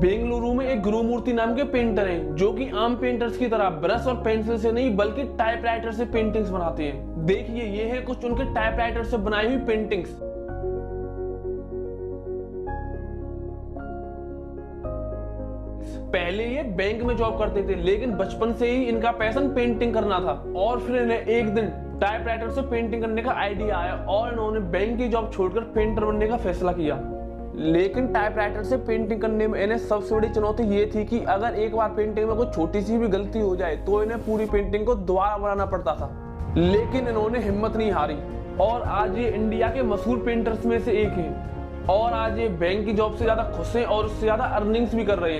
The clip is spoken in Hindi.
बेंगलुरु में एक गुरुमूर्ति नाम के पेंटर हैं जो कि आम पेंटर्स की तरह ब्रश और पेंसिल से नहीं बल्कि टाइपराइटर से पेंटिंग्स बनाते हैं। देखिए ये है कुछ उनके टाइपराइटर से बनाई हुई पेंटिंग्स। पहले ये बैंक में जॉब करते थे लेकिन बचपन से ही इनका पैशन पेंटिंग करना था और फिर इन्हें एक दिन टाइपराइटर से पेंटिंग करने का आइडिया आया और इन्होंने बैंक की जॉब छोड़कर पेंटर बनने का फैसला किया। लेकिन टाइपराइटर से पेंटिंग करने में इन्हें सबसे बड़ी चुनौती ये थी कि अगर एक बार पेंटिंग में कोई छोटी सी भी गलती हो जाए तो इन्हें पूरी पेंटिंग को दोबारा बनाना पड़ता था। लेकिन इन्होंने हिम्मत नहीं हारी और आज ये इंडिया के मशहूर पेंटर्स में से एक हैं और आज ये बैंक की जॉब से ज्यादा खुश हैं और उससे ज्यादा अर्निंग्स भी कर रहे हैं।